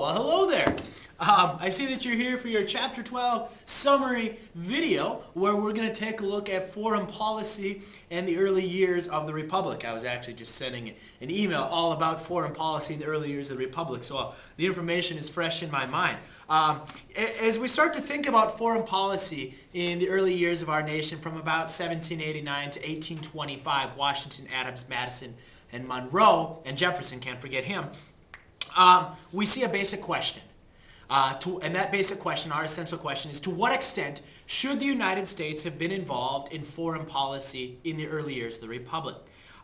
Well, hello there. I see that you're here for your Chapter 12 summary video where we're going to take a look at foreign policy and the early years of the Republic. I was actually just sending an email all about foreign policy in the early years of the Republic, so the information is fresh in my mind. As we start to think about foreign policy in the early years of our nation from about 1789 to 1825, Washington, Adams, Madison, and Monroe, and Jefferson, can't forget him, we see a basic question. And that basic question, our essential question, is to what extent should the United States have been involved in foreign policy in the early years of the Republic?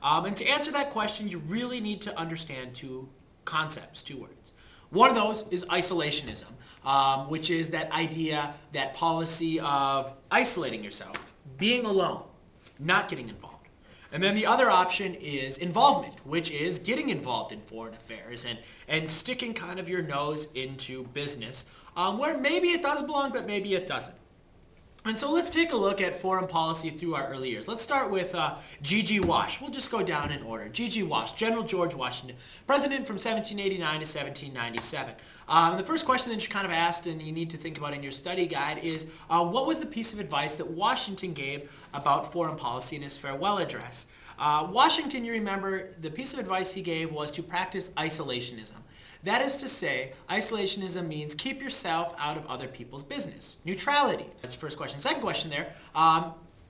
And to answer that question, you really need to understand two concepts, two words. One of those is isolationism, which is that idea, that policy of isolating yourself, being alone, not getting involved. And then the other option is involvement, which is getting involved in foreign affairs and sticking kind of your nose into business, where maybe it does belong, but maybe it doesn't. And so let's take a look at foreign policy through our early years. Let's start with G.G. Wash. We'll just go down in order. G.G. Wash, General George Washington, president from 1789 to 1797. The first question that you kind of asked and you need to think about in your study guide is, what was the piece of advice that Washington gave about foreign policy in his farewell address? Washington, you remember, the piece of advice he gave was to practice isolationism. That is to say, isolationism means keep yourself out of other people's business. Neutrality. That's the first question. Second question there,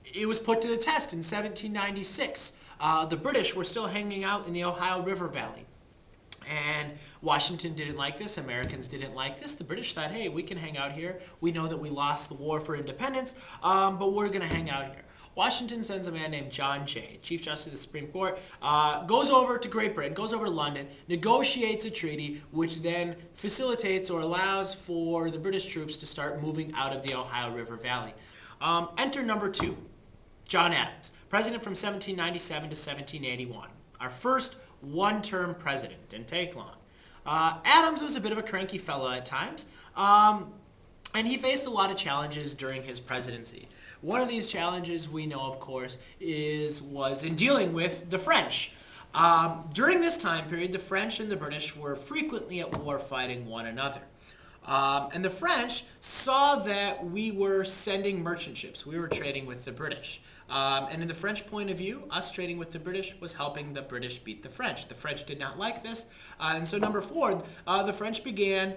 it was put to the test in 1796. The British were still hanging out in the Ohio River Valley. And Washington didn't like this. Americans didn't like this. The British thought, hey, we can hang out here. We know that we lost the war for independence, but we're going to hang out here. Washington sends a man named John Jay, Chief Justice of the Supreme Court, goes over to Great Britain, goes over to London, negotiates a treaty which then facilitates or allows for the British troops to start moving out of the Ohio River Valley. Enter number two, John Adams, president from 1797 to 1781, our first one-term president. Didn't take long. Adams was a bit of a cranky fella at times, and he faced a lot of challenges during his presidency. One of these challenges we know, of course, was in dealing with the French. During this time period, the French and the British were frequently at war fighting one another. And the French saw that we were sending merchant ships. We were trading with the British. And in the French point of view, us trading with the British was helping the British beat the French. The French did not like this. And so number four, the French began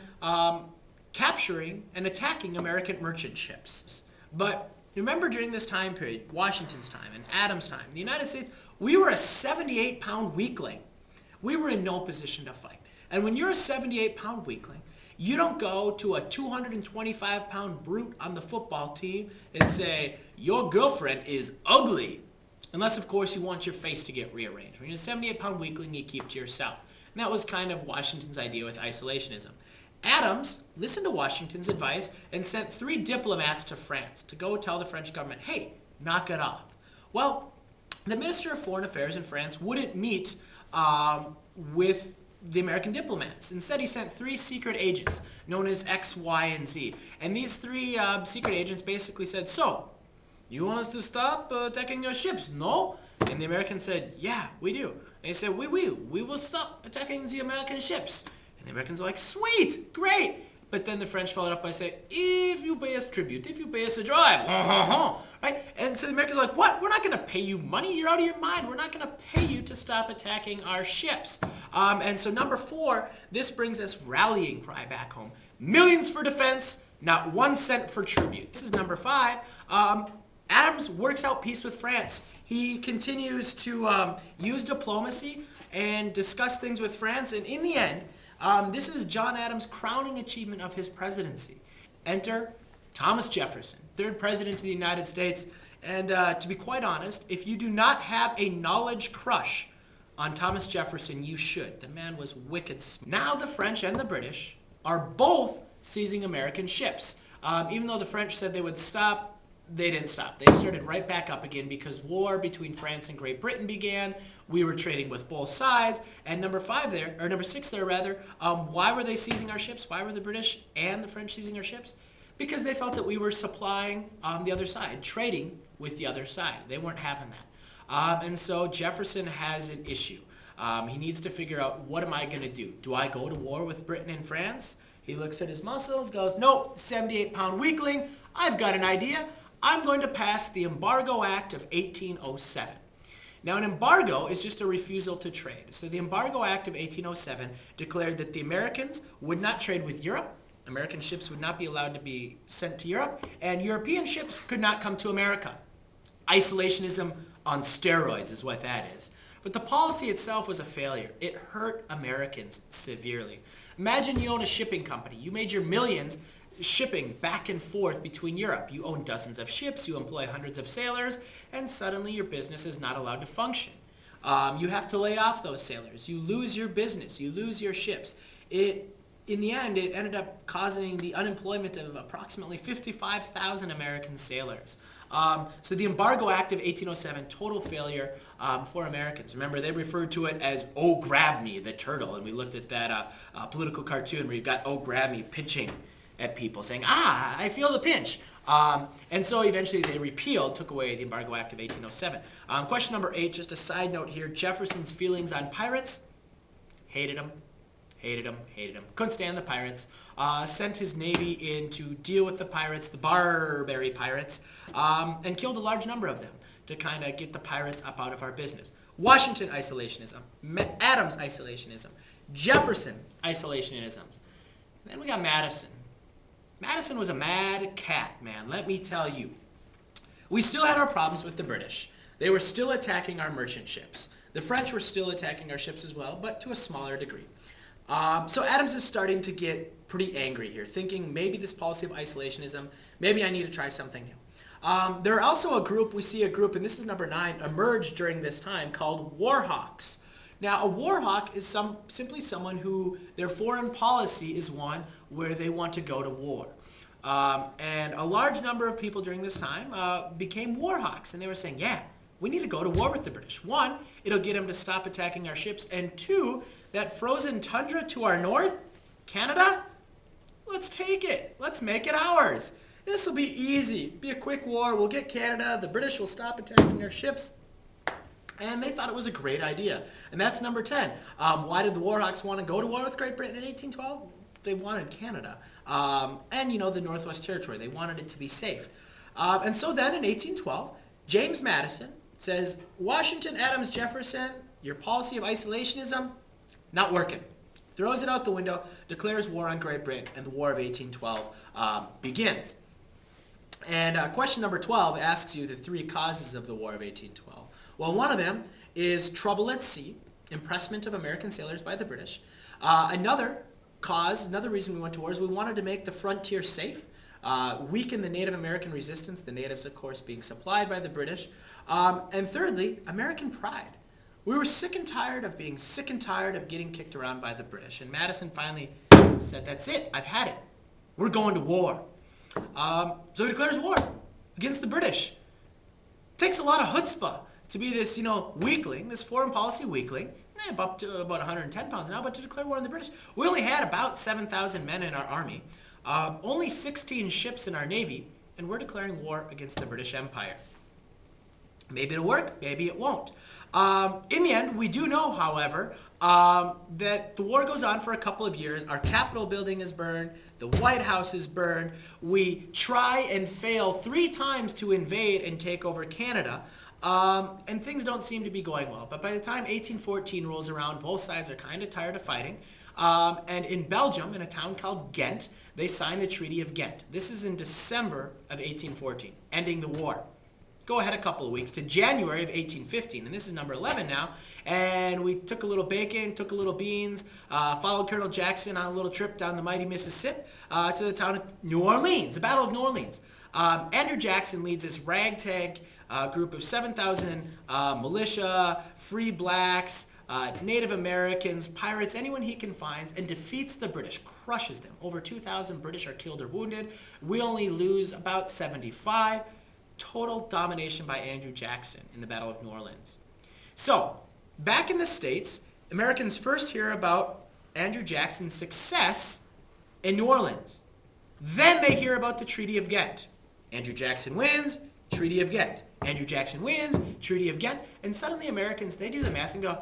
capturing and attacking American merchant ships. But remember, during this time period, Washington's time and Adams' time, the United States, we were a 78-pound weakling. We were in no position to fight. And when you're a 78-pound weakling, you don't go to a 225-pound brute on the football team and say, your girlfriend is ugly. Unless, of course, you want your face to get rearranged. When you're a 78-pound weakling, you keep to yourself. And that was kind of Washington's idea with isolationism. Adams listened to Washington's advice and sent 3 diplomats to France to go tell the French government, hey, knock it off. Well, the Minister of Foreign Affairs in France wouldn't meet with the American diplomats. Instead, he sent 3 secret agents known as X, Y, and Z. And these 3 secret agents basically said, so, you want us to stop attacking your ships? No? And the Americans said, yeah, we do. And they said, we will stop attacking the American ships. And the Americans are like, sweet, great. But then the French followed up by saying, if you pay us tribute, if you pay us a drive, right? And so the Americans are like, what? We're not going to pay you money. You're out of your mind. We're not going to pay you to stop attacking our ships. And so number 4, this brings us rallying cry back home. Millions for defense, not 1 cent for tribute. This is number 5. Adams works out peace with France. He continues to use diplomacy and discuss things with France. And in the end, this is John Adams' crowning achievement of his presidency. Enter Thomas Jefferson, 3rd president of the United States. And to be quite honest, if you do not have a knowledge crush on Thomas Jefferson, you should. The man was wicked smart. Now the French and the British are both seizing American ships. Even though the French said they would stop, they didn't stop. They started right back up again because war between France and Great Britain began. We were trading with both sides. And number 6 there rather, why were they seizing our ships? Why were the British and the French seizing our ships? Because they felt that we were supplying the other side, trading with the other side. They weren't having that. And so Jefferson has an issue. He needs to figure out, what am I going to do? Do I go to war with Britain and France? He looks at his muscles, goes, nope, 78-pound weakling, I've got an idea. I'm going to pass the Embargo Act of 1807. Now, an embargo is just a refusal to trade. So the Embargo Act of 1807 declared that the Americans would not trade with Europe, American ships would not be allowed to be sent to Europe, and European ships could not come to America. Isolationism on steroids is what that is. But the policy itself was a failure. It hurt Americans severely. Imagine you own a shipping company. You made your millions shipping back and forth between Europe. You own dozens of ships, you employ hundreds of sailors, and suddenly your business is not allowed to function. You have to lay off those sailors. You lose your business. You lose your ships. In the end, it ended up causing the unemployment of approximately 55,000 American sailors. So the Embargo Act of 1807, total failure for Americans. Remember, they referred to it as "Oh, grab me," the turtle, and we looked at that political cartoon where you've got "Oh, grab me" pinching at people, saying, "Ah, I feel the pinch." And so eventually they took away the Embargo Act of 1807. Question number 8, just a side note here. Jefferson's feelings on pirates: hated them. Hated him. Couldn't stand the pirates. Sent his navy in to deal with the pirates, the Barbary pirates, and killed a large number of them to kind of get the pirates up out of our business. Washington isolationism, Adams isolationism, Jefferson isolationism. And then we got Madison. Madison was a mad cat, man, let me tell you. We still had our problems with the British. They were still attacking our merchant ships. The French were still attacking our ships as well, but to a smaller degree. So Adams is starting to get pretty angry here, thinking maybe this policy of isolationism, maybe I need to try something new. There are also we see a group, and this is number 9, emerged during this time called war hawks. Now, a war hawk is simply someone who their foreign policy is one where they want to go to war. And a large number of people during this time became war hawks, and they were saying, yeah, we need to go to war with the British. 1, it'll get them to stop attacking our ships, and 2, that frozen tundra to our north, Canada, let's take it. Let's make it ours. This will be easy. Be a quick war. We'll get Canada. The British will stop attacking our ships. And they thought it was a great idea. And that's number 10. Why did the Warhawks want to go to war with Great Britain in 1812? They wanted Canada. And, the Northwest Territory. They wanted it to be safe. And so then in 1812, James Madison says, Washington, Adams, Jefferson, your policy of isolationism, not working. Throws it out the window, declares war on Great Britain, and the War of 1812 begins. And question number 12 asks you the 3 causes of the War of 1812. Well, one of them is trouble at sea, impressment of American sailors by the British. Another reason we went to war is we wanted to make the frontier safe, weaken the Native American resistance, the natives, of course, being supplied by the British. And thirdly, American pride. We were sick and tired of getting kicked around by the British. And Madison finally said, that's it, I've had it. We're going to war. So he declares war against the British. Takes a lot of chutzpah to be this, weakling, this foreign policy weakling, up to about 110 pounds now, but to declare war on the British. We only had about 7,000 men in our army, only 16 ships in our navy, and we're declaring war against the British Empire. Maybe it'll work, maybe it won't. In the end, we do know, however, that the war goes on for a couple of years. Our Capitol building is burned. The White House is burned. We try and fail 3 times to invade and take over Canada. And things don't seem to be going well. But by the time 1814 rolls around, both sides are kind of tired of fighting. And in Belgium, in a town called Ghent, they sign the Treaty of Ghent. This is in December of 1814, ending the war. Go ahead a couple of weeks to January of 1815, and this is number 11 now, and we took a little bacon, took a little beans, followed Colonel Jackson on a little trip down the mighty Mississippi to the town of New Orleans, the Battle of New Orleans. Andrew Jackson leads this ragtag group of 7,000 militia, free blacks, Native Americans, pirates, anyone he can find, and defeats the British, crushes them. Over 2,000 British are killed or wounded. We only lose about 75. Total domination by Andrew Jackson in the Battle of New Orleans. So, back in the States, Americans first hear about Andrew Jackson's success in New Orleans. Then they hear about the Treaty of Ghent. Andrew Jackson wins, Treaty of Ghent. Andrew Jackson wins, Treaty of Ghent. And suddenly Americans, they do the math and go,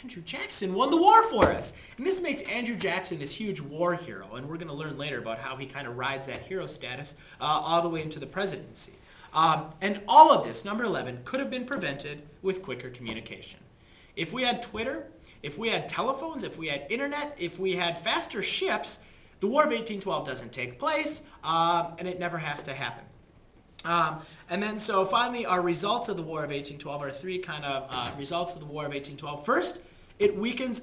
Andrew Jackson won the war for us. And this makes Andrew Jackson this huge war hero, and we're going to learn later about how he kind of rides that hero status all the way into the presidency. And all of this, number 11, could have been prevented with quicker communication. If we had Twitter, if we had telephones, if we had internet, if we had faster ships, the War of 1812 doesn't take place, and it never has to happen. And then so finally our results of the War of 1812 are three kind of results of the War of 1812. First, it weakens,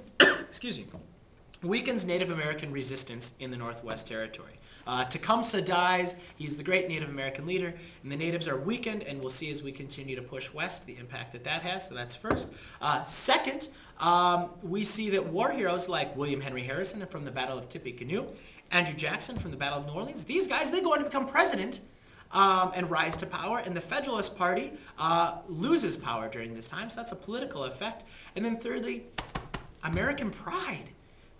weakens Native American resistance in the Northwest Territory. Tecumseh dies, he's the great Native American leader, and the natives are weakened, and we'll see as we continue to push west the impact that that has, so that's first. Second, we see that war heroes like William Henry Harrison from the Battle of Tippecanoe, Andrew Jackson from the Battle of New Orleans, these guys, they go on to become president and rise to power, and the Federalist Party loses power during this time, so that's a political effect. And then thirdly, American pride.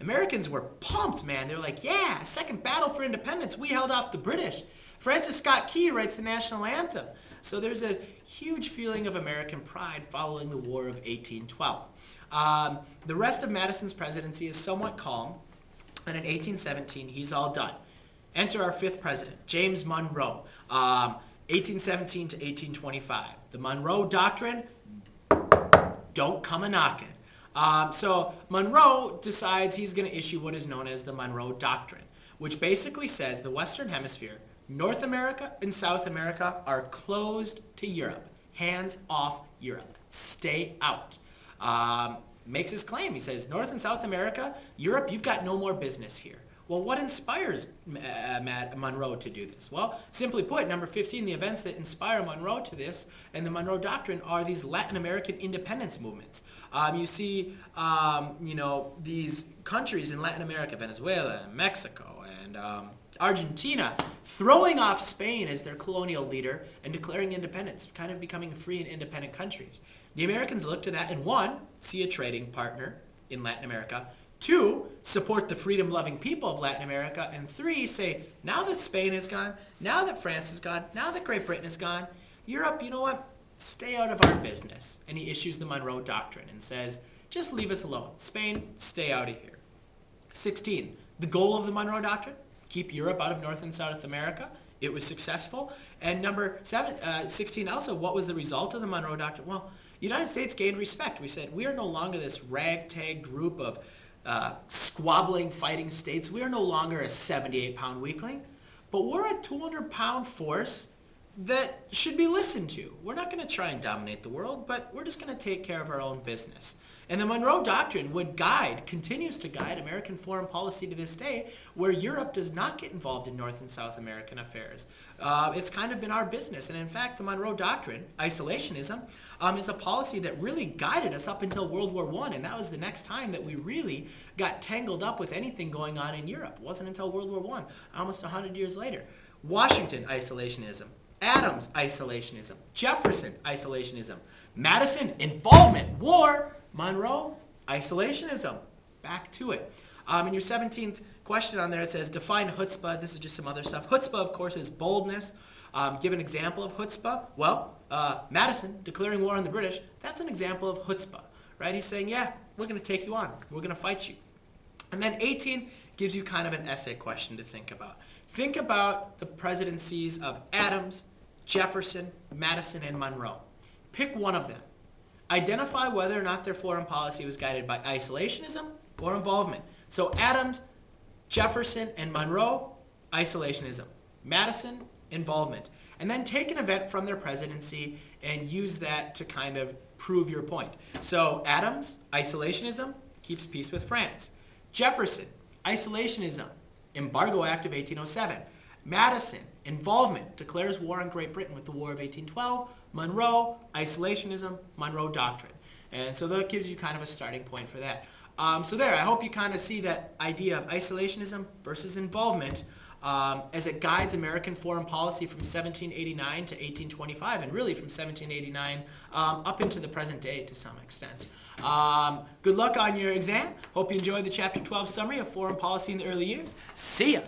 Americans were pumped, man. They were like, yeah, second battle for independence. We held off the British. Francis Scott Key writes the national anthem. So there's a huge feeling of American pride following the War of 1812. The rest of Madison's presidency is somewhat calm, and in 1817, he's all done. Enter our fifth president, James Monroe, 1817 to 1825. The Monroe Doctrine, don't come a-knocking. So Monroe decides he's going to issue what is known as the Monroe Doctrine, which basically says the Western Hemisphere, North America and South America, are closed to Europe. Hands off Europe. Stay out. Makes his claim. He says, North and South America, Europe, you've got no more business here. Well, what inspires Monroe to do this? Well, simply put, number 15, the events that inspire Monroe to this and the Monroe Doctrine are these Latin American independence movements. You see, these countries in Latin America, Venezuela, Mexico, and Argentina, throwing off Spain as their colonial leader and declaring independence, kind of becoming free and independent countries. The Americans look to that and, one, see a trading partner in Latin America, two, support the freedom-loving people of Latin America, and three, say, now that Spain is gone, now that France is gone, now that Great Britain is gone, Europe, you know what, stay out of our business. And he issues the Monroe Doctrine and says, just leave us alone. Spain, stay out of here. 16, the goal of the Monroe Doctrine, keep Europe out of North and South America. It was successful. And number 16 also, what was the result of the Monroe Doctrine? Well, the United States gained respect. We said, we are no longer this ragtag group of squabbling, fighting states. We are no longer a 78-pound weakling, but we're a 200-pound force that should be listened to. We're not going to try and dominate the world, but we're just going to take care of our own business. And the Monroe Doctrine would continues to guide American foreign policy to this day, where Europe does not get involved in North and South American affairs. It's kind of been our business. And in fact, the Monroe Doctrine, isolationism, is a policy that really guided us up until World War I. And that was the next time that we really got tangled up with anything going on in Europe. It wasn't until World War I, almost 100 years later. Washington, isolationism. Adams, isolationism. Jefferson, isolationism. Madison, involvement, war. Monroe, isolationism. Back to it. In your 17th question on there, it says, define chutzpah. This is just some other stuff. Chutzpah, of course, is boldness. Give an example of chutzpah. Well, Madison declaring war on the British, that's an example of chutzpah, right? He's saying, yeah, we're going to take you on. We're going to fight you. And then 18 gives you kind of an essay question to think about. Think about the presidencies of Adams, Jefferson, Madison, and Monroe. Pick one of them. Identify whether or not their foreign policy was guided by isolationism or involvement. So Adams, Jefferson, and Monroe, isolationism. Madison, involvement. And then take an event from their presidency and use that to kind of prove your point. So Adams, isolationism, keeps peace with France. Jefferson, isolationism, Embargo Act of 1807. Madison, involvement, declares war on Great Britain with the War of 1812. Monroe, isolationism, Monroe Doctrine. And so that gives you kind of a starting point for that. So there, I hope you kind of see that idea of isolationism versus involvement as it guides American foreign policy from 1789 to 1825, and really from 1789 up into the present day to some extent. Good luck on your exam. Hope you enjoyed the Chapter 12 summary of foreign policy in the early years. See ya!